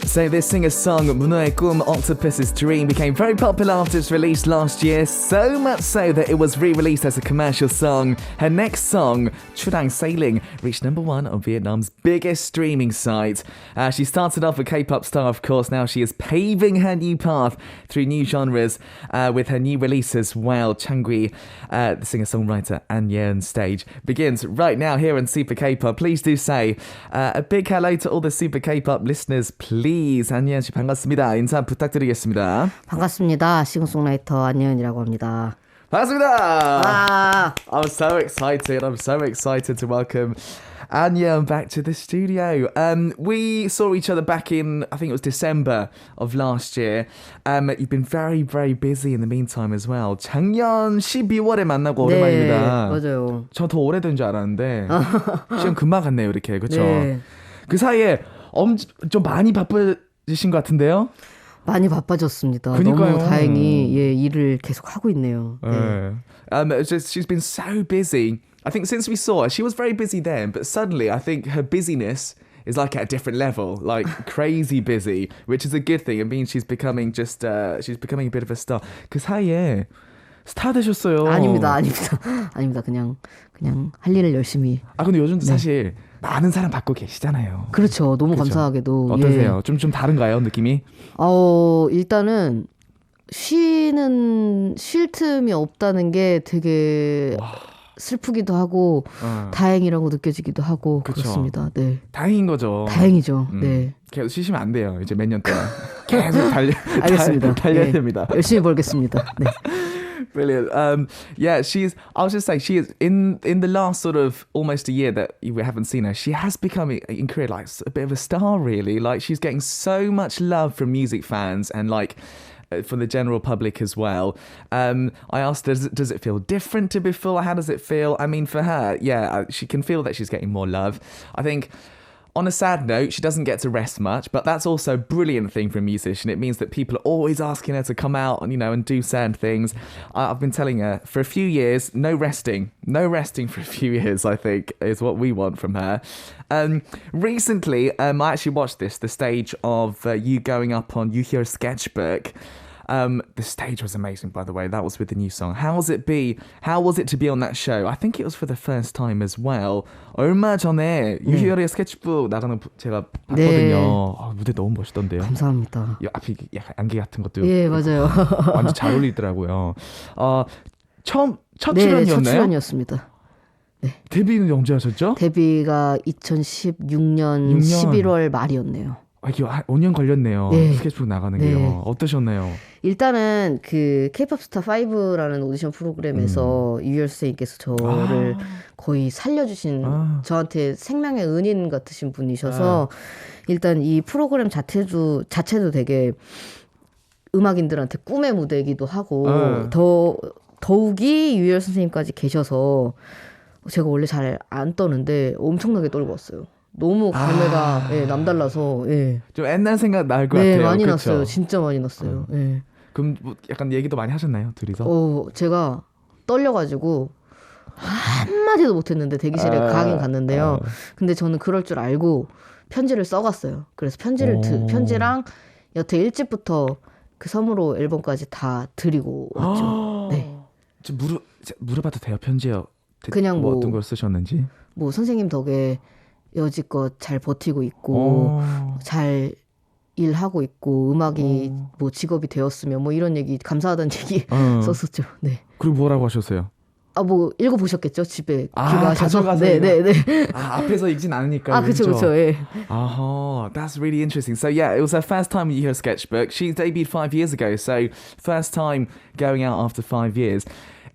So this singer's song 문어의 꿈, Octopus's Dream became very popular after its release last year, so much so that it was re-released as a commercial song. Her next song, Chudang Sailing, reached number 1 on Vietnam's biggest streaming site. She started off a K-pop star, of course. Now she is paving her new path through new genres with her new release as well. Changui, the singer-songwriter AHN YEEUN stage begins right now here in Super K-pop. Please do say a big hello to all the Super K-pop listeners, please. 안예은 씨 반갑습니다. 인사 부탁드리겠습니다. 반갑습니다. 싱어송라이터 안예은이라고 합니다. 반갑습니다. I'm so excited to welcome AHN YEEUN back to the studio. We saw each other back in, I think it was December of last year. You've been very, very busy in the meantime as well. 작년 12월에 만나고 오랜만입니다. 네, 맞아요. 저 더 오래된 줄 알았는데 시간 금방 갔네요, 이렇게. 그렇죠? 네. 그 사이에 좀 많이 바쁘신 것 같은데요? 많이 바빠졌습니다. 그러니까요. 너무 다행히 일을 계속 하고 있네요. 네. She's been so busy. I think since we saw her, she was very busy then, but suddenly I think her busyness is like at a different level, like crazy busy, which is a good thing. It means she's becoming a bit of a star. 그 사이에 스타 되셨어요. 아닙니다. 그냥 할 일을 열심히. 근데 요즘도 사실 많은 사랑 받고 계시잖아요. 그렇죠. 너무 그렇죠. 감사하게도. 어떠세요? 좀 다른가요, 느낌이? 일단은 쉴 틈이 없다는 게 되게 슬프기도 하고 다행이라고 느껴지기도 하고 그쵸. 그렇습니다. 네. 다행인 거죠. 다행이죠. 네. 계속 쉬시면 안 돼요. 이제 몇 년 동안 계속 알겠습니다. 달려야 됩니다. 열심히 벌겠습니다. 네. Brilliant. I was just saying, she is in the last sort of almost a year that we haven't seen her, she has become in Korea like a bit of a star, really. Like she's getting so much love from music fans and like from the general public as well. I asked her, does it feel different to before? How does it feel? I mean, for her, she can feel that she's getting more love. I think on a sad note, she doesn't get to rest much, but that's also a brilliant thing for a musician. It means that people are always asking her to come out and, and do certain things. I've been telling her for a few years, no resting for a few years, I think, is what we want from her. Recently, I actually watched the stage of you going up on You Hear Sketchbook. The stage was amazing, by the way. That was with the new song. How was it to be on that show? I think it was for the first time as well. 얼마 전에 유희열의 스케치북 나가는 제가 봤거든요. 무대 너무 멋있던데요. 감사합니다. 앞이 약간 안개 같은 것도 예, 맞아요. 완전 잘 어울리더라고요. 첫 출연이었나요? 출연이었나요? 첫 출연이었습니다. 네. 데뷔는 언제 하셨죠? 데뷔가 2016년 11월 말이었네요. 이게 5년 걸렸네요. 네. 스케치북 나가는 게요. 어떠셨나요? 일단은 그 K-pop 스타 5라는 오디션 프로그램에서 유열 선생님께서 저를 거의 살려주신 저한테 생명의 은인 같으신 분이셔서 일단 이 프로그램 자체도 되게 음악인들한테 꿈의 무대이기도 하고 더욱이 유열 선생님까지 계셔서 제가 원래 잘 안 떠는데 엄청나게 떨고 왔어요. 너무 감회가 남달라서 좀 옛날 생각 날 것 네, 같아요. 많이 그쵸? 났어요. 진짜 많이 났어요. 그럼 뭐 약간 얘기도 많이 하셨나요? 둘이서? 제가 떨려가지고 한마디도 못했는데 대기실에 가긴 갔는데요. 근데 저는 그럴 줄 알고 편지를 써갔어요. 그래서 편지랑 여태 1집부터 그 섬으로 앨범까지 다 드리고 왔죠. 네. 물어봐도 돼요? 편지요? 그냥 뭐 어떤 걸 쓰셨는지? 뭐 선생님 덕에 여지껏 잘 버티고 있고 잘 일하고 있고 음악이 뭐 직업이 되었으면 뭐 이런 얘기 감사하다는 얘기 썼었죠. 네. 그리고 뭐라고 하셨어요? 뭐 읽어보셨겠죠 집에 귀가하셔서. 가져가서 네. 앞에서 읽진 않으니까. 그렇죠. 예. That's really interesting. So yeah, it was her first time with her sketchbook. She debuted 5 years ago, so first time going out after 5 years.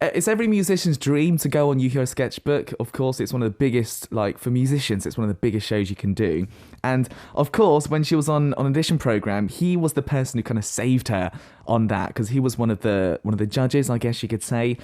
It's every musician's dream to go on You Hear Sketchbook. Of course, it's one of the biggest, for musicians, it's one of the biggest shows you can do. And of course, when she was on audition program, he was the person who kind of saved her on that because he was one of the judges, I guess you could say.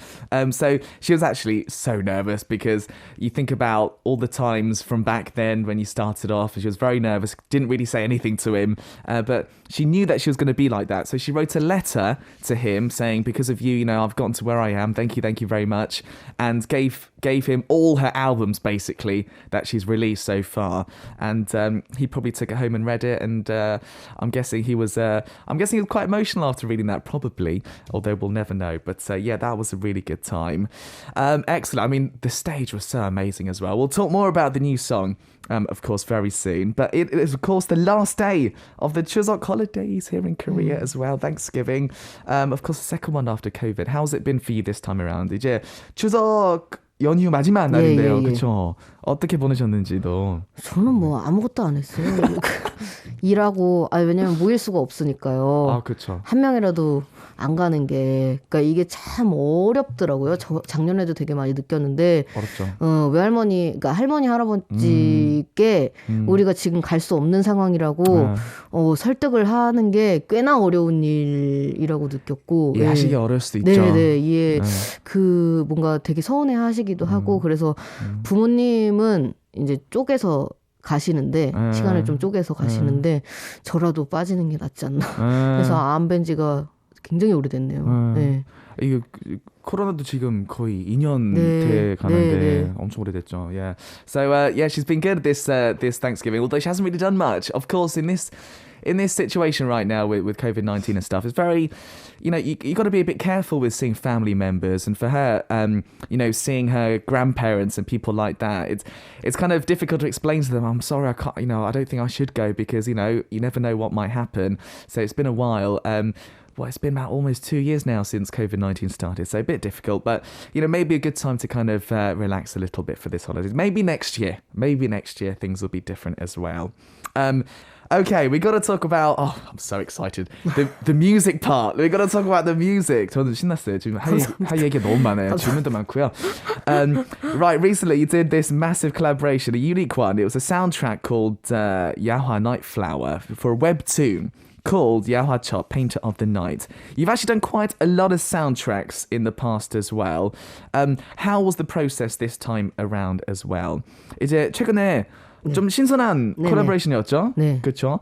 So she was actually so nervous because you think about all the times from back then when you started off, and she was very nervous, didn't really say anything to him, but she knew that she was going to be like that. So she wrote a letter to him saying, because of you, I've gotten to where I am. Thank you very much. And gave him all her albums, basically, that she's released so far. And he probably took it home and read it, and I'm guessing he was quite emotional after reading that, probably, although we'll never know. But yeah, that was a really good time. Excellent. I mean, the stage was so amazing as well. We'll talk more about the new song, of course, very soon. But it is, of course, the last day of the Chuseok holidays here in Korea as well. Thanksgiving, of course, the second one after COVID. How's it been for you this time around? 이제 추석 연휴 마지막 날인데요. 그렇죠? 어떻게 보내셨는지도. 저는 뭐 아무것도 안 했어요. 일하고 왜냐면 모일 수가 없으니까요. 아, 그렇죠. 한 명이라도 안 가는 게 그러니까 이게 참 어렵더라고요. 작년에도 되게 많이 느꼈는데 어렵죠. 외할머니 그러니까 할머니 할아버지께 우리가 지금 갈 수 없는 상황이라고 설득을 하는 게 꽤나 어려운 일이라고 느꼈고 이해하시기 어려울 수도 있죠. 네네 이해 그 뭔가 되게 서운해하시기도 하고 그래서 부모님은 이제 쪼개서 가시는데 시간을 좀 쪼개서 가시는데 저라도 빠지는 게 낫지 않나. 그래서 안 뵌 지가 굉장히 오래됐네요. 네. 이거 코로나도 지금 거의 2년 돼 가는데 엄청 오래됐죠. Yeah. So yeah, she's been good this Thanksgiving, although she hasn't really done much. Of course, in this situation right now with COVID-19 and stuff, it's very, you got to be a bit careful with seeing family members, and for her, seeing her grandparents and people like that, it's kind of difficult to explain to them. I'm sorry, I can't. I don't think I should go because you never know what might happen. So it's been a while. Well, it's been about almost 2 years now since COVID-19 started, so a bit difficult, but maybe a good time to kind of relax a little bit for this holidays. Maybe next year things will be different as well. Okay, we got to talk about. Oh, I'm so excited. The music part. We got to talk about the music. 저는 신났어요. 지금 할 얘기가 너무 많아요. 질문도 많고요. Right, recently you did this massive collaboration, a unique one. It was a soundtrack called Yahwa Nightflower for a webtoon called Yahwa Chop, Painter of the Night. You've actually done quite a lot of soundtracks in the past as well. How was the process this time around as well? 이제 최근에 좀 신선한 콜라보레이션이었죠? 네. 그렇죠?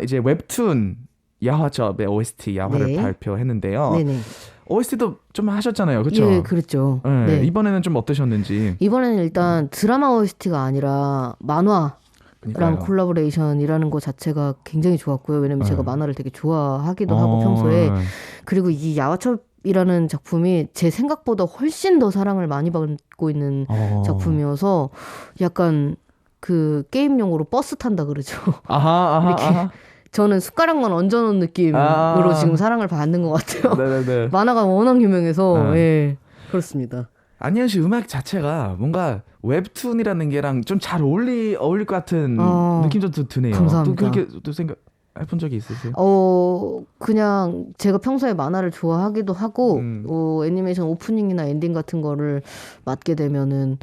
이제 웹툰 야화첩의 OST 야화를 발표했는데요. 네네. OST도 좀 하셨잖아요. 그렇죠? 예, 그렇죠. 네. 이번에는 좀 어떠셨는지. 이번에는 일단 드라마 OST가 아니라 만화랑 콜라보레이션이라는 거 자체가 굉장히 좋았고요. 왜냐면 제가 만화를 되게 좋아하기도 하고 평소에. 그리고 이 야화첩이라는 작품이 제 생각보다 훨씬 더 사랑을 많이 받고 있는 작품이어서 약간 그 게임용으로 버스 탄다 그러죠. 이렇게 저는 숟가락만 얹어놓은 느낌으로 지금 사랑을 받는 것 같아요. 네네네. 만화가 워낙 유명해서 예, 그렇습니다. 안예은 씨 음악 자체가 뭔가 웹툰이라는 게랑 좀 잘 어울릴 것 같은 느낌 좀 드네요. 감사합니다. 또 그렇게 또 생각해본 적이 있으세요? 그냥 제가 평소에 만화를 좋아하기도 하고 애니메이션 오프닝이나 엔딩 같은 거를 맡게 되면은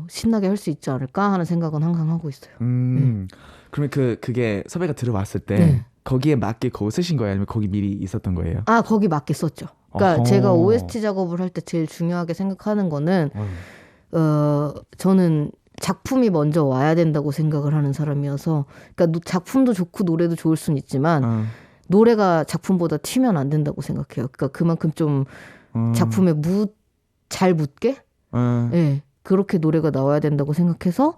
신나게 할 수 있지 않을까 하는 생각은 항상 하고 있어요. 그러면 그게 섭외가 들어왔을 때 거기에 맞게 그거 쓰신 거예요? 아니면 거기 미리 있었던 거예요? 거기 맞게 썼죠. 그러니까 제가 OST 작업을 할 때 제일 중요하게 생각하는 거는 저는 작품이 먼저 와야 된다고 생각을 하는 사람이어서 그러니까 작품도 좋고 노래도 좋을 수는 있지만 노래가 작품보다 튀면 안 된다고 생각해요. 그러니까 그만큼 좀 작품에 잘 묻게 네, 그렇게 노래가 나와야 된다고 생각해서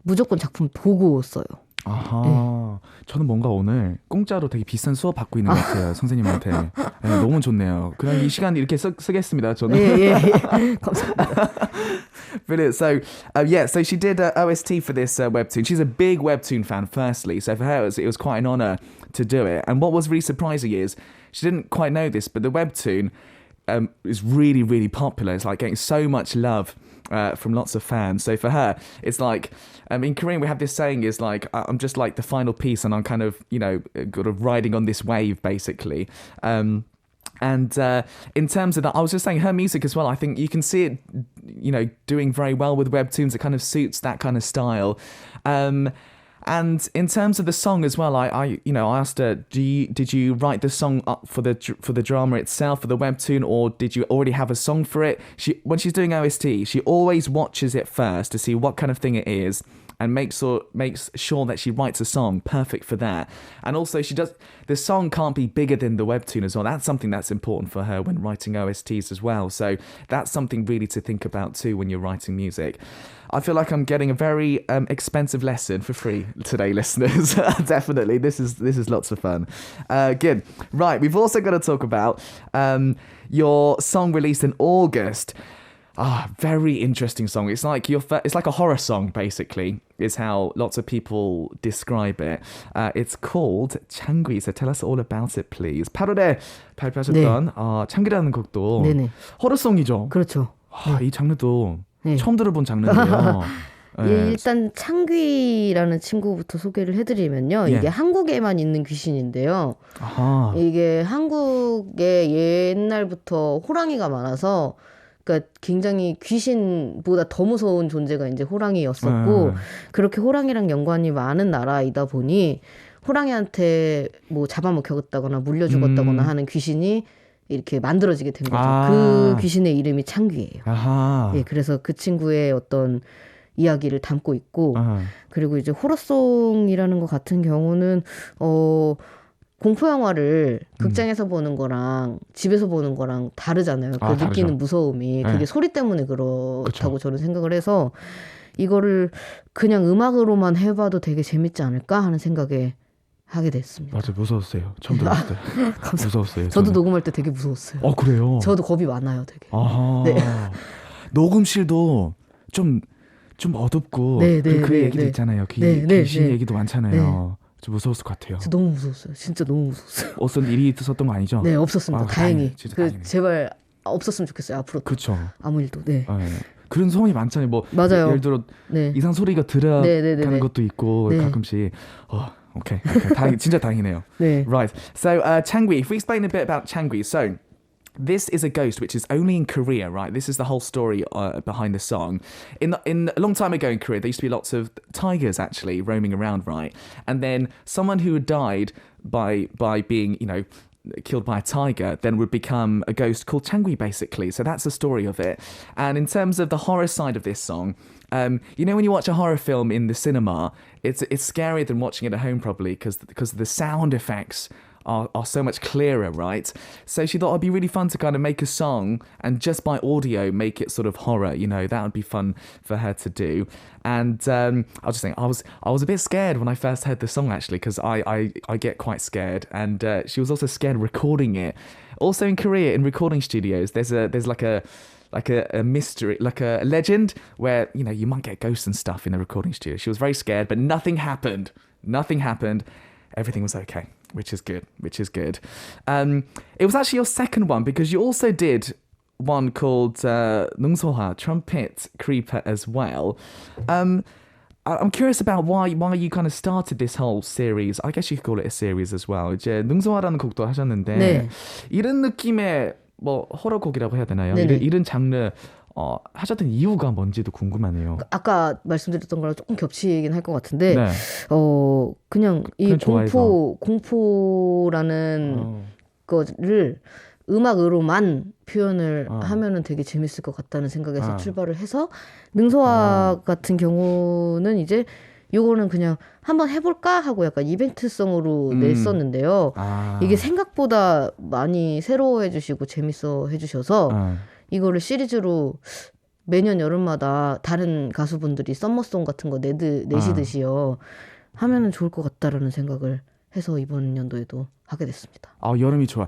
무조건 작품 보고 써요. 아하. 네. 저는 뭔가 오늘 공짜로 되게 비싼 수업 받고 있는 것 같아요. 선생님한테. 네, 너무 좋네요. 그냥 이 시간 이렇게 쓰겠습니다. 저는. 예. 감사합니다. Brilliant. So, so she did OST for this webtoon. She's a big webtoon fan, firstly. So for her, it was quite an honor to do it. And what was really surprising is she didn't quite know this, but the webtoon is really, really popular. It's like getting so much love from lots of fans. So for her, it's like, in Korean, we have this saying is like, I'm just like the final piece and I'm kind of, kind of riding on this wave, basically. And in terms of that, I was just saying her music as well, I think you can see it, doing very well with webtoons. It kind of suits that kind of style. And in terms of the song as well, I asked her, did you write the song up for the drama itself, for the webtoon, or did you already have a song for it? When she's doing OST, she always watches it first to see what kind of thing it is, and makes sure that she writes a song perfect for that. And also the song can't be bigger than the webtoon as well. That's something that's important for her when writing OSTs as well. So that's something really to think about too when you're writing music. I feel like I'm getting a very expensive lesson for free today, listeners. Definitely, this is lots of fun. Good. Right, we've also got to talk about your song released in August. Very interesting song. It's like a horror song, basically, is how lots of people describe it. It's called 창귀. So tell us all about it, please. 8월에 발표하셨던 창귀라는 곡도 네네. 호러송이죠. 그렇죠. 이 장르도 네. 처음 들어본 장르인데요. 예, 일단 창귀라는 친구부터 소개를 해드리면요. 예. 이게 한국에만 있는 귀신인데요. 아하. 이게 한국에 옛날부터 호랑이가 많아서 그러니까 굉장히 귀신보다 더 무서운 존재가 이제 호랑이였었고 그렇게 호랑이랑 연관이 많은 나라이다 보니 호랑이한테 뭐 잡아먹혔다거나 물려 죽었다거나 하는 귀신이 이렇게 만들어지게 된 거죠. 그 귀신의 이름이 창귀예요. 아하. 예, 그래서 그 친구의 어떤 이야기를 담고 있고 그리고 이제 호러송이라는 것 같은 경우는 공포 영화를 극장에서 보는 거랑 집에서 보는 거랑 다르잖아요. 그 느끼는 다르죠. 무서움이 네. 그게 소리 때문에 그렇다고 그쵸. 저는 생각을 해서 이거를 그냥 음악으로만 해봐도 되게 재밌지 않을까 하는 생각에 하게 됐습니다. 맞아, 무서웠어요. 처음 들었을 때. 무서웠어요. 저도 저는. 녹음할 때 되게 무서웠어요. 그래요? 저도 겁이 많아요, 되게. 아하. 네. 녹음실도 좀 어둡고 네, 네, 그 네, 얘기도 네. 있잖아요. 네, 귀신 네. 얘기도 많잖아요. 좀 무서웠을 것 같아요. 저 너무 무서웠어요. 진짜 너무 무서웠어요. 어떤 일이 있었던 거 아니죠? 네, 없었습니다. 다행히. 진짜 다행이네. 제발 없었으면 좋겠어요. 앞으로 그렇죠. 아무 일도. 네. 그런 소문이 많잖아요. 뭐 맞아요. 예를 들어 네. 이상 소리가 들어가는 네. 것도 있고 네. 가끔씩. Okay. 진짜 다행이네요. 네. Right. So 창귀, if we explain a bit about 창귀. So this is a ghost which is only in Korea, right? This is the whole story behind the song. In a long time ago in Korea, there used to be lots of tigers actually roaming around, right? And then someone who had died by being, killed by a tiger then would become a ghost called 창귀, basically. So that's the story of it. And in terms of the horror side of this song, when you watch a horror film in the cinema, it's scarier than watching it at home probably because the sound effects are so much clearer, right? So she thought it'd be really fun to kind of make a song and just by audio make it sort of horror, that would be fun for her to do. And I was just saying, I was a bit scared when I first heard the song actually because I get quite scared, and she was also scared recording it. Also in Korea, in recording studios, there's like a mystery, like a legend where you might get ghosts and stuff in the recording studio. She was very scared, but nothing happened. Everything was okay, which is good. It was actually your second one because you also did one called 능소화, Trumpet Creeper as well. I'm curious about why you kind of started this whole series. I guess you could call it a series as well. 이제 능소화라는 곡도 하셨는데 네. 이런 느낌의 뭐 호러곡이라고 해야 되나요? 네네. 이런 장르 하셨던 이유가 뭔지도 궁금하네요. 아까 말씀드렸던 거랑 조금 겹치긴 할 것 같은데 네. 그냥 이 그냥 좋아해서. 공포라는 거를 음악으로만 표현을 하면은 되게 재밌을 것 같다는 생각에서 출발을 해서 능소화 같은 경우는 이제 요거는 그냥 한번 해볼까 하고 약간 이벤트성으로 냈었는데요. 이게 생각보다 많이 새로워해 주시고 재밌어 해주셔서 이거를 시리즈로 매년 여름마다 다른 가수분들이 썸머송 같은 거 내시듯이요 하면은 좋을 것 같다라는 생각을 해서 이번 연도에도 하게 됐습니다. 여름이 좋아.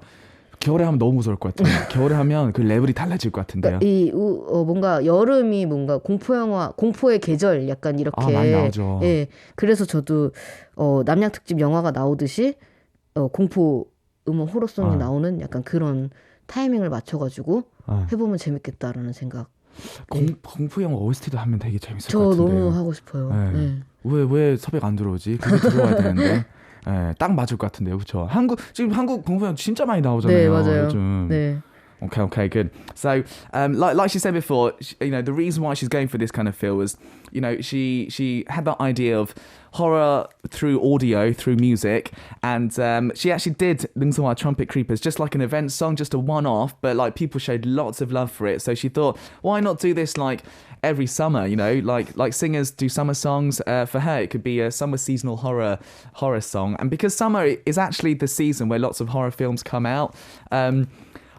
겨울에 하면 너무 무서울 것 같아요. 겨울에 하면 그 레벨이 달라질 것 같은데요. 그러니까 뭔가 여름이 뭔가 공포의 계절 약간 이렇게 많이 나오죠. 예. 그래서 저도 남양 특집 영화가 나오듯이 공포 음악 호러송이 나오는 약간 그런 타이밍을 맞춰가지고 해보면 재밌겠다라는 생각. 공포 영화 OST도 하면 되게 재밌을 저 것 같은데요. 너무 하고 싶어요. 네. 네. 왜 섭외가 안 들어오지? 그게 들어와야 되는데. 딱 맞을 것 같은데요, 그렇죠? 지금 한국 공포 영화 진짜 많이 나오잖아요. 네, 맞아요. 요즘. 네. Okay, good. So, like she said before, the reason why she's going for this kind of feel was, she had that idea of horror through audio, through music, and she actually did 능성화 Trumpet Creepers, just like an event song, just a one-off, but like people showed lots of love for it. So she thought, why not do this like every summer? Like singers do summer songs. For her, it could be a summer seasonal horror song, and because summer is actually the season where lots of horror films come out.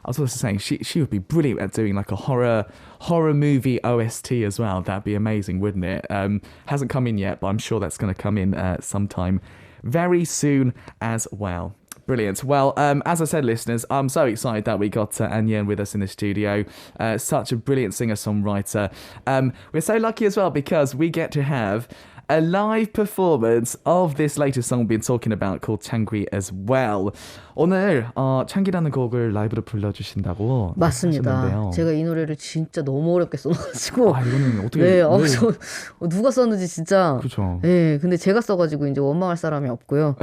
I was also saying she would be brilliant at doing like a horror movie OST as well. That'd be amazing, wouldn't it? Hasn't come in yet, but I'm sure that's going to come in sometime very soon as well. Brilliant. Well, as I said, listeners, I'm so excited that we got An Yeeun with us in the studio. Such a brilliant singer-songwriter. We're so lucky as well because we get to have a live performance of this latest song we've been talking about called 창귀 as well. 오늘 창귀라는 곡을 라이브로 불러주신다고 맞습니다. 하셨는데요. 제가 이 노래를 진짜 너무 어렵게 써놔가지고 이거는 어떻게 네, 누가 썼는지 진짜 그렇죠. 네, 근데 제가 써가지고 이제 원망할 사람이 없고요.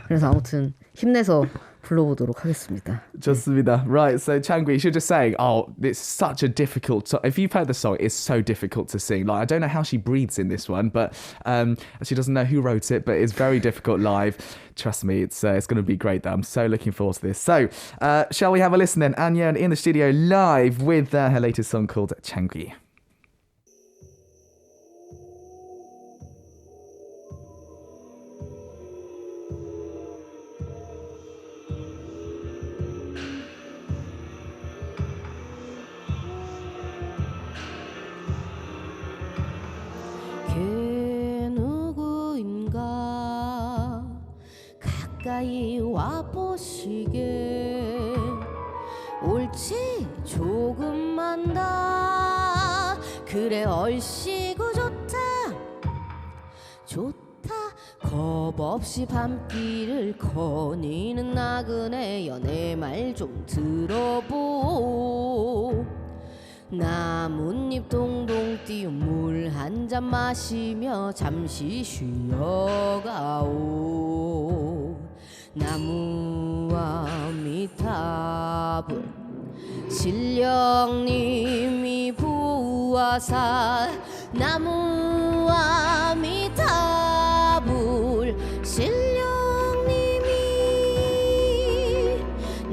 그래서 아무튼 힘내서 불러보도록 하겠습니다. 좋습니다. Right, so 창귀, you're just saying, it's such a difficult song. If you've heard the song, it's so difficult to sing. Like, I don't know how she breathes in this one, but she doesn't know who wrote it, but it's very difficult live. Trust me, it's going to be great though. I'm so looking forward to this. So, shall we have a listen then? An Yeeun in the studio live with her latest song called 창귀. 누구인가 가까이 와보시게 옳지 조금만 더 그래 얼씨구 좋다 겁 없이 밤길을 거니는 나그네여 내 말 좀 들어보 나뭇잎 동동 띄운 물 한 잔 마시며 잠시 쉬어가오 나무와 미탑을 신령님이 보아사 나무와 미탑을 신령님이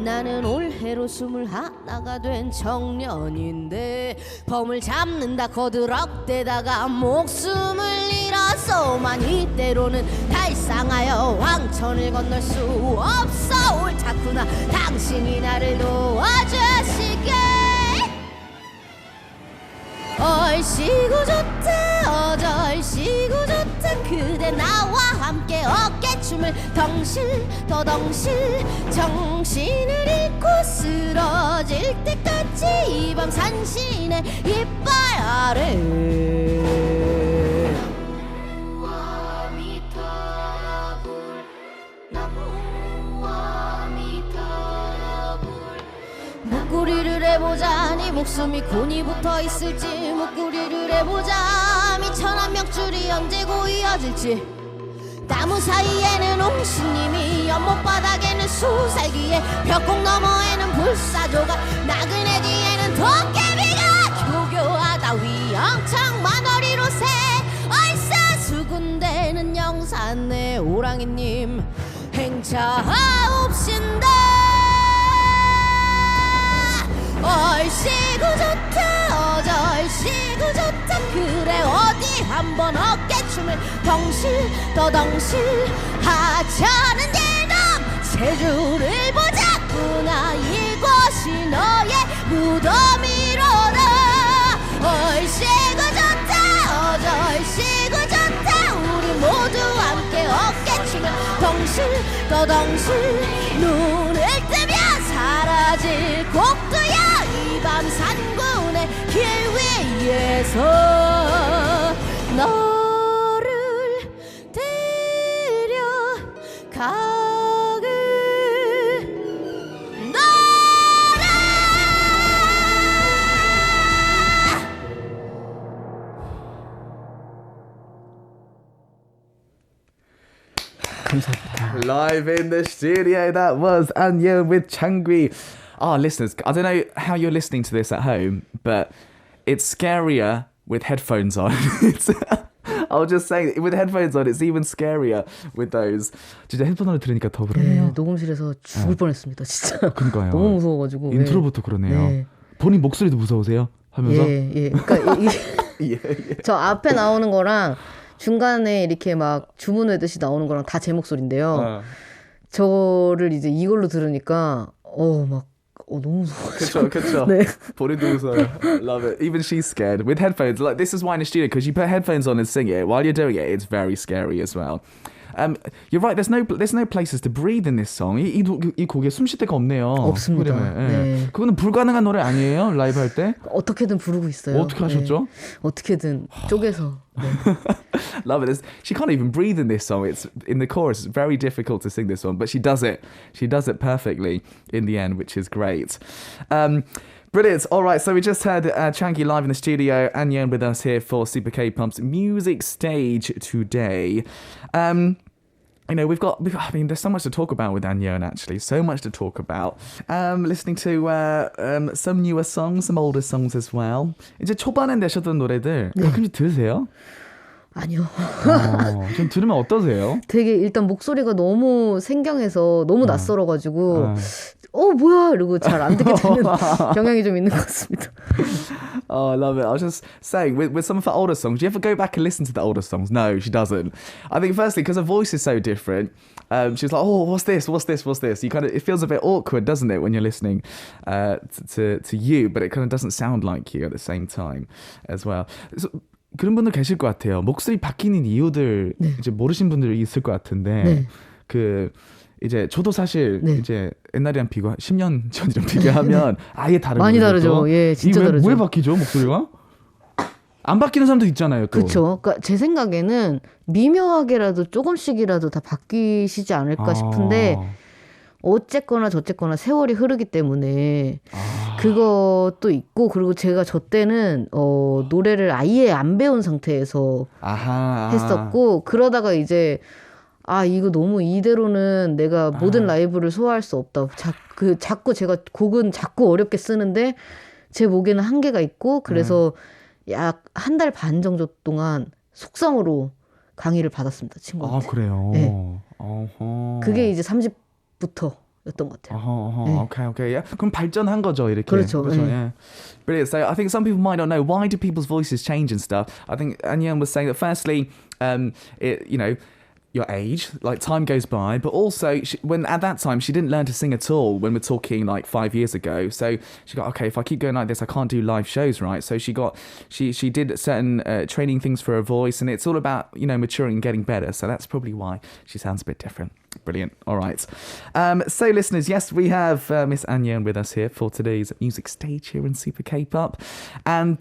나는 올해로 21가 된 청년인데 범을 잡는다 거드럭대다가 목숨을 잃었소만 이때로는 달상하여 왕천을 건널 수 없어 옳다구나 당신이 나를 도와주시게 얼씨구 좋다 어절씨구 좋다 그대 나와 함께 어깨춤을 덩실 더 덩실 정신을 잃고 쓰러질 때까지 이 밤 산신의 이빨 아래 나무와 미타불 나무와 미타불 목구리를 해보자니 목숨이 곤히 붙어있을지 목구리를 해보자 미천한 명줄이 언제 고이어질지 나무 사이에는 옹신님이 연못바닥에는 수살기에 벽곡 너머에는 불사조가 나그네 뒤에는 도깨비가 교교하다 위영청 만어리로 새 얼싸 수군대는 영산내 오랑이님 행차하옵신다 얼씨구 좋다 어절씨구 좋다 그래 어디 한번 어깨춤을 덩실 더 덩실 하찮은 예놈 제주를 보자꾸나 이곳이 너의 무덤이로다 얼씨구 좋다 어절씨구 좋다 우리 모두 함께 어깨춤을 덩실 더 덩실 눈을 뜨면 사라질 곡도야 이 밤 산군의 길 위에서 너를 데려가게 너라 감사합니다. Live in the studio, that was An Yeeun with 창귀. listeners, I don't know how you're listening to this at home, but it's scarier with headphones on. I'll just say, with headphones on, it's even scarier with those. 진짜 헤드폰으로 들으니까 더 그러네요. 네, 녹음실에서 죽을 뻔했습니다, 진짜. 그러니까요. 너무 무서워가지고. 인트로부터 그러네요. 네. 본인 목소리도 무서우세요? 하면서? 예. 그러니까 예. 저 앞에 나오는 거랑 중간에 이렇게 막 주문 외듯이 나오는 거랑 다 제 목소리인데요. 저를 이제 이걸로 들으니까 너무 무서워. 그쵸. 네. 본인도 무서워요. Love it. Even she's scared. With headphones, like this is why in the studio, because you put headphones on and sing it, while you're doing it, it's very scary as well. You're right. There's no places to breathe in this song. 이 곡에 숨 쉴 데가 없네요. 없습니다. 네. 그거는 불가능한 노래 아니에요? 라이브 할 때? 어떻게든 부르고 있어요. 어떻게 하셨죠? 네. 어떻게든 쪼개서. 네. Love it. She can't even breathe in this song. It's in the chorus. It's very difficult to sing this one, but she does it. She does it perfectly in the end, which is great. Brilliant. All right, so we just heard Changi live in the studio, and Yeeun with us here for Super K-Pump's music stage today. We've got, I mean, there's so much to talk about with An Yeeun, actually. So much to talk about. Listening to some newer songs, some older songs as well. 이제 초반에 내셨던 노래들 가끔씩 들으세요? 아니요. 좀 들으면 어떠세요? 되게 일단 목소리가 너무 생경해서 너무 낯설어가지고 뭐야 이러고 잘 안 듣게 되는 경향이 좀 있는 것 같습니다. Oh, I love it. I was just saying, with some of her older songs, do you ever go back and listen to the older songs? No, she doesn't. I think firstly, because her voice is so different, she's like, what's this? You kind of, it feels a bit awkward, doesn't it, when you're listening to you, but it kind of doesn't sound like you at the same time as well. So, 그런 분들 계실 것 같아요. 목소리 바뀌는 이유들 이제 모르신 분들이 있을 것 같은데 이제 저도 사실 이제 옛날이랑 10년 전이랑 비교하면 아예 다른 많이 다르죠. 예, 진짜 다르죠. 왜 바뀌죠, 목소리가? 안 바뀌는 사람도 있잖아요, 또. 그렇죠. 그러니까 제 생각에는 미묘하게라도 조금씩이라도 다 바뀌시지 않을까 싶은데 어쨌거나 저쨌거나 세월이 흐르기 때문에 그것도 있고, 그리고 제가 저 때는 노래를 아예 안 배운 상태에서 했었고, 그러다가 이제 이거 너무 이대로는 내가 모든 라이브를 소화할 수 없다. 자꾸 제가 곡은 자꾸 어렵게 쓰는데 제 목에는 한계가 있고, 그래서 약 한 달 반 정도 동안 속성으로 강의를 받았습니다, 친구한테. 그래요? 네. 그게 이제 30부터였던 것 같아요. Okay, yeah. 그럼 발전한 거죠, 이렇게. 그렇죠. yeah. Brilliant. So I think some people might not know, why do people's voices change and stuff? I think An Yeeun was saying that firstly, your age, like time goes by, but also when at that time she didn't learn to sing at all when we're talking like 5 years ago. So she got, okay, if I keep going like this, I can't do live shows, right? So she did certain training things for her voice, and it's all about, maturing and getting better. So that's probably why she sounds a bit different. Brilliant. All right. So listeners, yes, we have Miss An Yeeun with us here for today's music stage here in Super K-Pop. And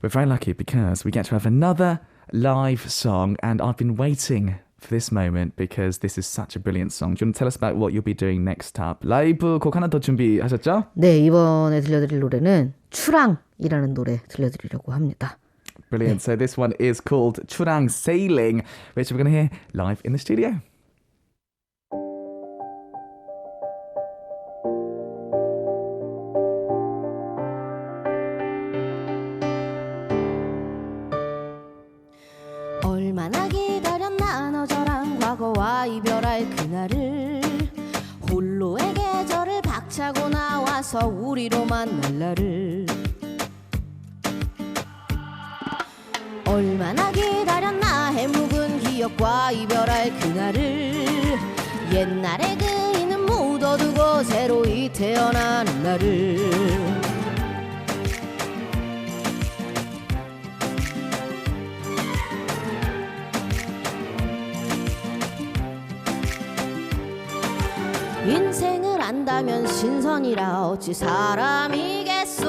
we're very lucky because we get to have another live song, and I've been waiting for this moment because this is such a brilliant song. Do you want to tell us about what you'll be doing next up? 라이브 곡 하나 더 준비하셨죠? 네, 이번에 들려드릴 노래는 추랑이라는 노래 들려드리려고 합니다. Brilliant. So this one is called Churang Sailing, which we're going to hear live in the studio. 얼마나 기다렸나 너 저랑 과거와 이별할 그날을, 홀로의 계절을 박차고 나와서 우리로 만날 날을. 얼마나 기다렸나 해묵은 기억과 이별할 그날을, 옛날의 그이는 묻어두고 새로이 태어나는 날을. 인생을 안다면 신선이라 어찌 사람이겠소.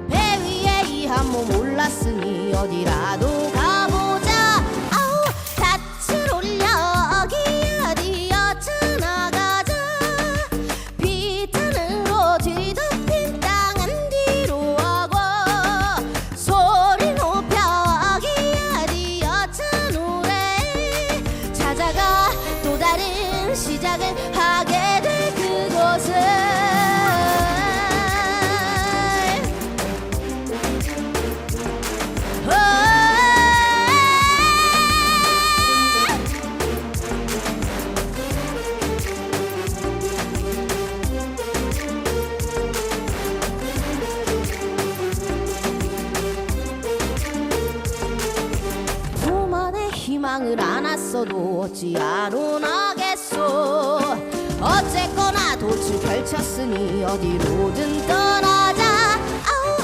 배 위에 이 한 몸 올랐으니 어디라도 가보자. 아우 닻을 올려 어기야 뒤어쳐 나가자. 비탄으로 뒤덮인 땅은 뒤로 하고, 소리 높여 어기야 뒤어쳐 노래 찾아가 또 다른 시작을 하게 될 그곳은 어찌 안 오나겠소 어쨌거나 돛을 펼쳤으니 어디로든 떠나자 아우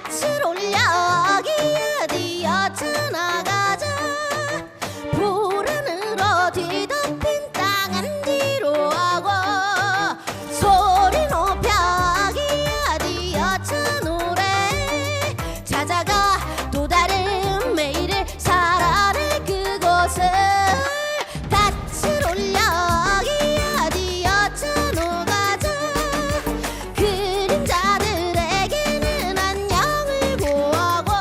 닻을 올려 어디 어디여자 나가자 불안으로 뒤덮인 땅은 뒤로 하고 소리 높여 어디여자 노래 찾아가 또 다른 매일을 살아낼 그곳을 닻을 올려 어디여자 노가자 그림자들에게는 안녕을 구하고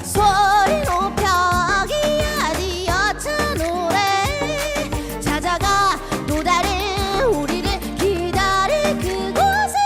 소리 높여 어디여자 노래 찾아가 또 다른 우리를 기다릴 그곳에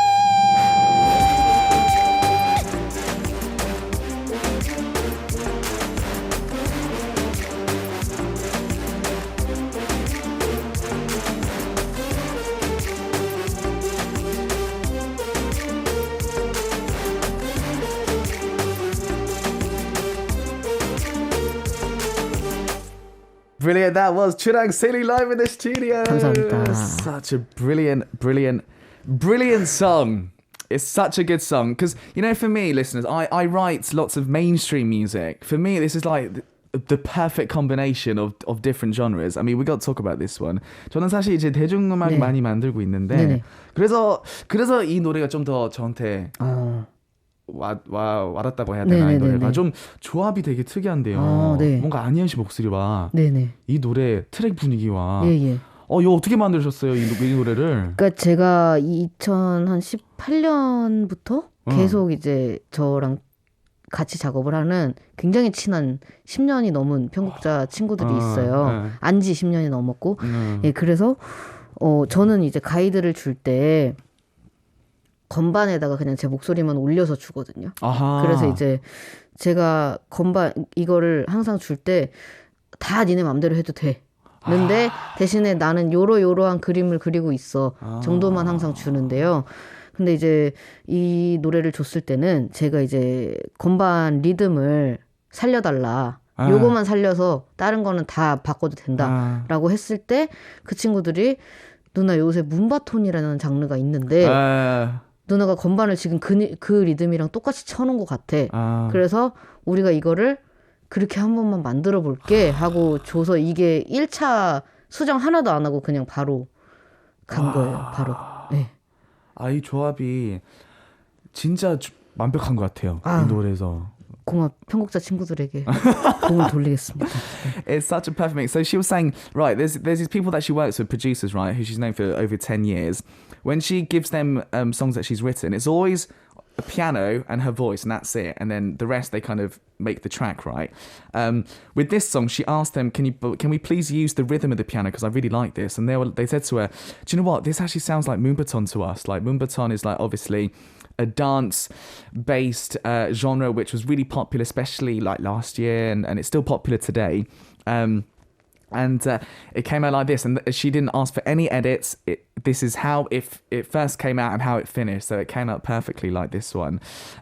Brilliant. That was Churang Silly live in the studio. 감사합니다. Such a brilliant song. It's such a good song because, you know, for me, listeners, I write lots of mainstream music. For me, this is like the perfect combination of different genres. I mean, we got to talk about this one. 저는 사실 이제 대중음악 네. 많이 만들고 있는데 네네. 그래서 이 노래가 좀 더 저한테 와닿다고 해야 되나 이 노래가 좀 조합이 되게 특이한데요. 네. 뭔가 안희연 씨 목소리와 네네. 이 노래 트랙 분위기와 예예. 이거 어떻게 만드셨어요 이 노래를? 그러니까 제가 2018년부터 계속 이제 저랑 같이 작업을 하는 굉장히 친한 10년이 넘은 편곡자 친구들이 있어요. 안지 10년이 넘었고. 예, 그래서 저는 이제 가이드를 줄 때 건반에다가 그냥 제 목소리만 올려서 주거든요. 아하. 그래서 이제 제가 건반 이거를 항상 줄 때 다 니네 맘대로 해도 돼. 는데 대신에 나는 요러요러한 그림을 그리고 있어 정도만 항상 주는데요. 근데 이제 이 노래를 줬을 때는 제가 이제 건반 리듬을 살려달라. 요거만 살려서 다른 거는 다 바꿔도 된다라고 했을 때 그 친구들이 누나 요새 문바톤이라는 장르가 있는데 누나가 건반을 지금 그 리듬이랑 똑같이 쳐놓은 것 같아. 그래서 우리가 이거를 그렇게 한 번만 만들어 볼게 하고 줘서 이게 1차 수정 하나도 안 하고 그냥 바로 간 거예요. 바로. 네. 이 조합이 진짜 완벽한 것 같아요. 이 노래에서. 공합 편곡자 친구들에게 공을 돌리겠습니다. It's such a perfect mix. So she was saying, right, there's these people that she works with, producers, right, who she's known for over 10 years. When she gives them songs that she's written, it's always a piano and her voice, and that's it. And then the rest, they kind of make the track, right? With this song, she asked them, can we please use the rhythm of the piano, because I really like this. And they said to her, do you know what? This actually sounds like Moonbaton to us. Like Moonbaton is like obviously a dance-based genre, which was really popular, especially like last year, and it's still popular today. And it came out like this, and she didn't ask for any edits. This is how it first came out and how it finished, so it came out perfectly like this one.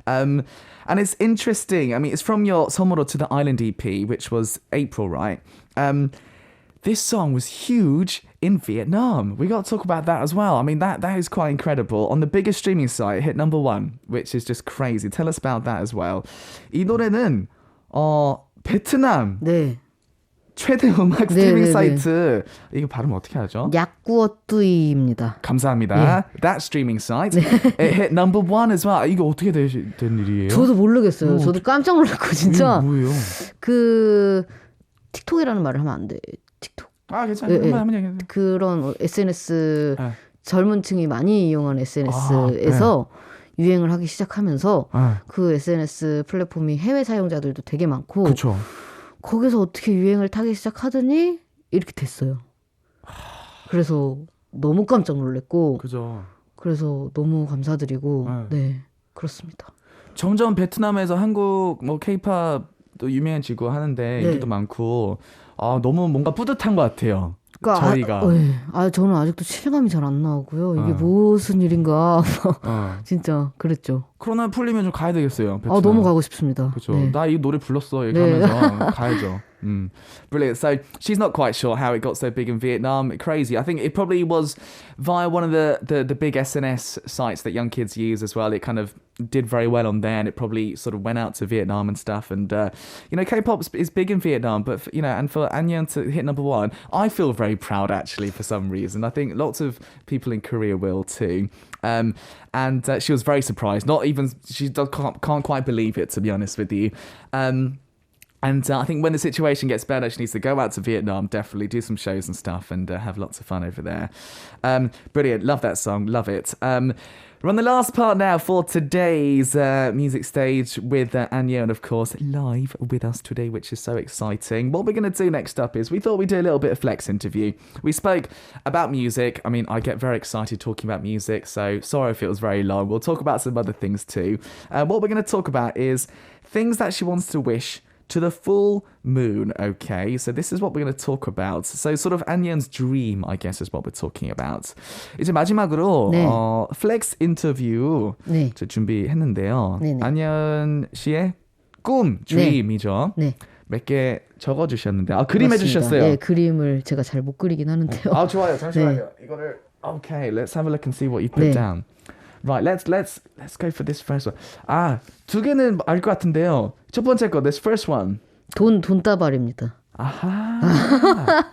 And it's interesting. I mean, it's from your Somoro to the Island EP, which was April, right? This song was huge in Vietnam. We got to talk about that as well. I mean, that is quite incredible. On the biggest streaming site, it hit number 1, which is just crazy. Tell us about that as well. 이 노래는 베트남 네. 최대 음악 스트리밍 사이트, 이거 발음 어떻게 하죠? 약구어뚜이입니다. 감사합니다. That streaming site, it hit number 1 as well. 이거 어떻게 된 일이에요? 저도 모르겠어요. 저도 깜짝 놀랐고 진짜. 뭐예요? 그 틱톡이라는 말을 하면 안 돼. 틱톡. 괜찮아요. 한번 얘기해요. 그런 SNS 젊은 층이 많이 이용하는 SNS에서 유행을 하기 시작하면서 그 SNS 플랫폼이 해외 사용자들도 되게 많고 그렇죠. 거기서 어떻게 유행을 타기 시작하더니 이렇게 됐어요. 그래서 너무 깜짝 놀랐고 그죠. 그래서 너무 감사드리고 네 그렇습니다. 점점 베트남에서 한국 뭐 K-팝도 유명해지고 하는데 인기도 많고 너무 뭔가 뿌듯한 것 같아요. 그러니까 저희가 저는 아직도 실감이 잘 안 나고요. 이게 무슨 일인가 진짜 그랬죠. 코로나 풀리면 좀 가야 되겠어요. 베트남. 너무 가고 싶습니다. 그렇죠. 네. 나 이 노래 불렀어 얘기하면서 가야죠. Brilliant. So she's not quite sure how it got so big in Vietnam. Crazy. I think it probably was via one of the big SNS sites that young kids use as well. It kind of did very well on there, and it probably sort of went out to Vietnam and stuff. And K-pop is big in Vietnam, but and for An Yeeun to hit number one, I feel very proud actually for some reason. I think lots of people in Korea will too. And she was very surprised. Not even can't quite believe it, to be honest with you. And I think when the situation gets better, she needs to go out to Vietnam, definitely do some shows and stuff, and have lots of fun over there. Brilliant. Love that song. Love it. We're on the last part now for today's music stage with An Yeeun, of course, live with us today, which is so exciting. What we're going to do next up is we thought we'd do a little bit of Flex interview. We spoke about music. I mean, I get very excited talking about music, so sorry if it was very long. We'll talk about some other things too. What we're going to talk about is things that she wants to wish to the full moon. Okay, so this is what we're going to talk about. So sort of An Yeeun's dream, I guess, is what we're talking about. 이제 마지막으로 네. 플렉스 인터뷰 네. 준비했는데요. 네네. An Yeeun 씨의 꿈, dream이죠. 네. 몇 개 적어주셨는데 그림 맞습니다. 해주셨어요. 네, 그림을 제가 잘 못 그리긴 하는데요. 좋아요. 잠시만요. 이거를 Okay, let's have a look and see what you put 네. down. Right, let's go for this first one. 두 개는 알 것 같은데요. 첫 번째 거, this first one. 돈다발입니다. 아하.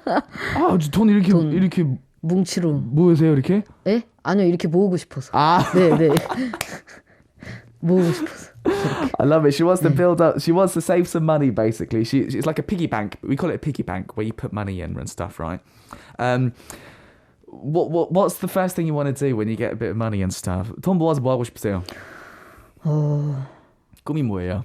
돈 이렇게 뭉치로. 모으세요, 이렇게? 예? 아니요, 이렇게 모으고 싶어서. 네. 모으고 싶어서. I love it. She wants to build up. She wants to save some money, basically. It's like a piggy bank. We call it a piggy bank, where you put money in and stuff, right? What's the first thing you want to do when you get a bit of money and stuff? 돈 모아서 뭐 하고 싶으세요? 꿈이 뭐예요?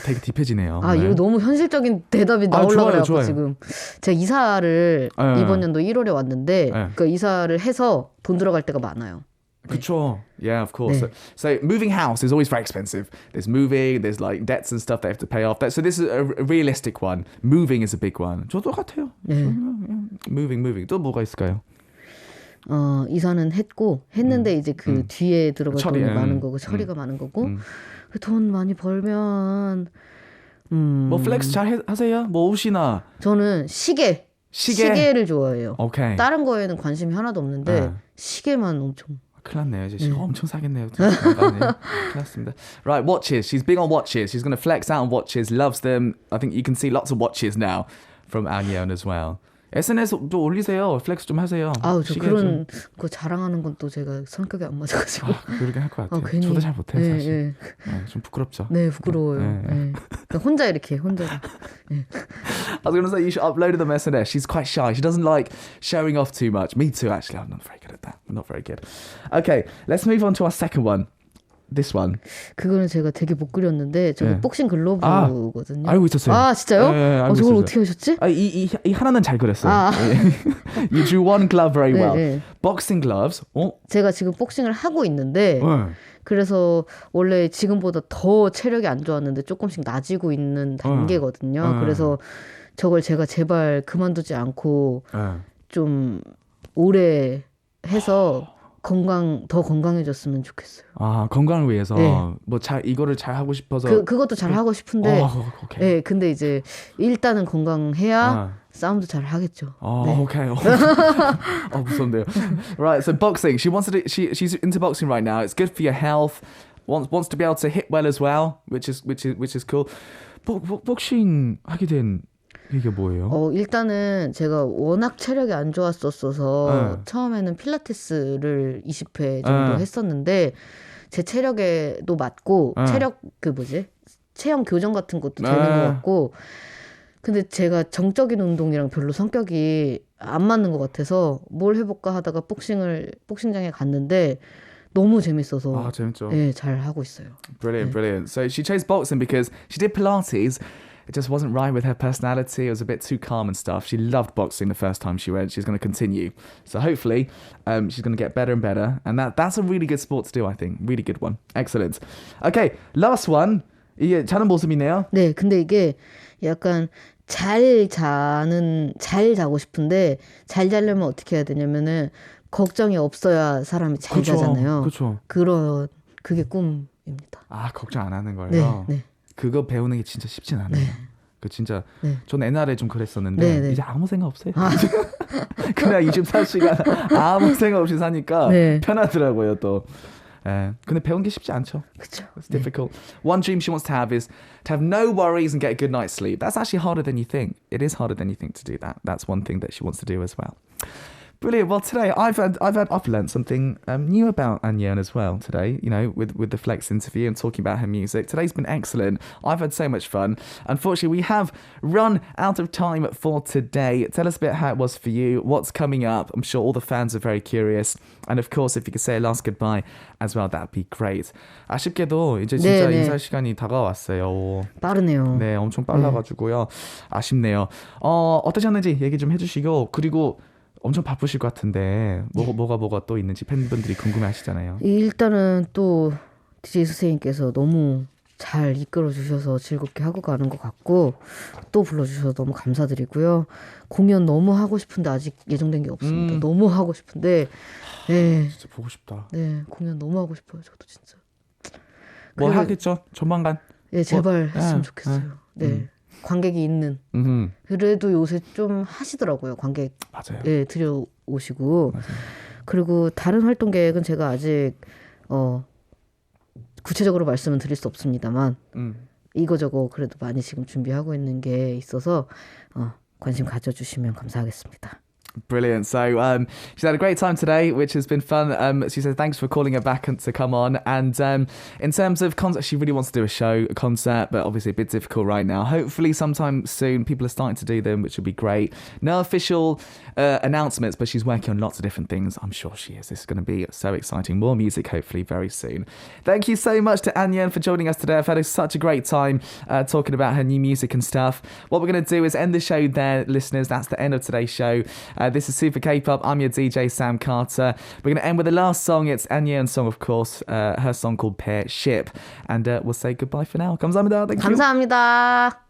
되게 딥해지네요. 네. 이거 너무 현실적인 대답이 나오려고 그래요. 지금 제가 이사를 이번 연도 1월에 왔는데 그 이사를 해서 돈 들어갈 때가 많아요. 그쵸. Yeah, of course. 네. So moving house is always very expensive. There's moving, there's like debts and stuff they have to pay off. So this is a realistic one. Moving is a big one. 저도 같아요. 네. Moving. 또 뭐가 있을까요? 이사는 했는데 이제 그 뒤에 들어갈 돈이 많은 거고 처리가 많은 거고 돈 많이 벌면 뭐 플렉스 잘 하세요? 뭐 옷이나 저는 시계를 좋아해요. 오케이. 다른 거에는 관심이 하나도 없는데 시계만 엄청. 큰일 났네요. 이제 시계 엄청 사겠네요. 큰일 났습니다. Right, watches. She's big on watches. She's going to flex out on watches. Loves them. I think you can see lots of watches now from An Yeeun as well. SNS도 올리세요. 플렉스 좀 하세요. 저 그런 거 자랑하는 건 또 제가 성격이 안 맞아가지고. 그러게 할 것 같아요. 괜히. 저도 잘 못해요, 사실. 네. 좀 부끄럽죠. 네, 부끄러워요. 네. 혼자. I was going to say you should upload them SNS. She's quite shy. She doesn't like showing off too much. Me too, actually. I'm not very good at that. I'm not very good. Okay, let's move on to our second one. This one. 그거는 제가 되게 못 그렸는데 저기 복싱 글로브거든요. 알고 있었어요. 진짜요? 네, 알고 저걸 있었어요. 어떻게 하셨지? 이 하나는 잘 그렸어요. You drew one glove very well. 네. Boxing gloves. 제가 지금 복싱을 하고 있는데 그래서 원래 지금보다 더 체력이 안 좋았는데 조금씩 나아지고 있는 단계거든요. 그래서 저걸 제가 제발 그만두지 않고 좀 오래 해서 더 건강해졌으면 좋겠어요. 건강을 위해서 네. 이거를 잘 하고 싶어서 그것도 잘 하고 싶은데 네, 근데 이제 일단은 건강해야 싸움도 잘 하겠죠. 네. Okay. 무서운데요. Right, so boxing. She's into boxing right now. It's good for your health. Wants to be able to hit well as well, which is cool. 복싱 하게 된 이게 뭐예요? 일단은 제가 워낙 체력이 안 좋았었어서 처음에는 필라테스를 20회 정도 했었는데 제 체력에도 맞고 체형 교정 같은 것도 되는 것 같고 근데 제가 정적인 운동이랑 별로 성격이 안 맞는 것 같아서 뭘 해볼까 하다가 복싱장에 갔는데 너무 재밌어서 재밌죠. 네, 잘 하고 있어요. Brilliant. So she chose boxing because she did Pilates. It just wasn't right with her personality. It was a bit too calm and stuff. She loved boxing the first time she went. She's going to continue. So hopefully she's going to get better and better. And that's a really good sport to do, I think. Really good one. Excellent. Okay, last one. 이게 자는 모습이네요. 네, 근데 이게 약간 잘 자고 싶은데 잘 자려면 어떻게 해야 되냐면은 걱정이 없어야 사람이 잘 자잖아요. 그렇죠. 그게 꿈입니다. 걱정 안 하는 거예요. 네. 그거 배우는 게 진짜 쉽진 않아요. 그 진짜 네. 전 옛날에 좀 그랬었는데 네, 네. 이제 아무 생각 없어요. 그냥 24시간 아무 생각 없이 사니까 네. 편하더라고요 또. 예. 근데 배운 게 쉽지 않죠. 그쵸. It's difficult. One dream she wants to have is to have no worries and get a good night's sleep. That's actually harder than you think. It is harder than you think to do that. That's one thing that she wants to do as well. Brilliant. Well, today I've learned something new about An Yeeun as well. Today, you know, with the Flex interview and talking about her music. Today's been excellent. I've had so much fun. Unfortunately, we have run out of time for today. Tell us a bit how it was for you. What's coming up? I'm sure all the fans are very curious. And of course, if you could say a last goodbye as well, that'd be great. 아쉽게도 이제 진짜 네, 네. 인사 시간이 다가왔어요. 빠르네요. 네, 엄청 빨라가지고요. 아쉽네요. 어떠셨는지 얘기 좀 해주시고 그리고. 엄청 바쁘실 것 같은데 뭐가 또 있는지 팬분들이 궁금해하시잖아요. 일단은 또 DJ 선생님께서 너무 잘 이끌어 주셔서 즐겁게 하고 가는 것 같고 또 불러주셔서 너무 감사드리고요. 공연 너무 하고 싶은데 아직 예정된 게 없습니다. 너무 하고 싶은데 네, 진짜 보고 싶다. 네 공연 너무 하고 싶어요. 저도 진짜. 뭐 그리고- 하겠죠? 조만간. 네 제발 뭐, 했으면 좋겠어요. 네 관객이 있는. 그래도 요새 좀 하시더라고요. 관객 맞아요. 예, 들여오시고 맞아요. 그리고 다른 활동 계획은 제가 아직 구체적으로 말씀은 드릴 수 없습니다만 이거저거 그래도 많이 지금 준비하고 있는 게 있어서 관심 가져주시면 감사하겠습니다. Brilliant. So she's had a great time today, which has been fun. She said thanks for calling her back and to come on. And in terms of concert, she really wants to do a show, a concert, but obviously a bit difficult right now. Hopefully sometime soon people are starting to do them, which would be great. No official announcements, but she's working on lots of different things. I'm sure she is. This is going to be so exciting. More music hopefully very soon. Thank you so much to An Yeeun for joining us today. I've had such a great time talking about her new music and stuff. What we're going to do is end the show there, listeners. That's the end of today's show. This is Super K-Pop. I'm your DJ, Sam Carter. We're going to end with the last song. It's An Yeeun's song, of course. Her song called Pair Ship. And we'll say goodbye for now. 감사합니다. Thank you. 감사합니다.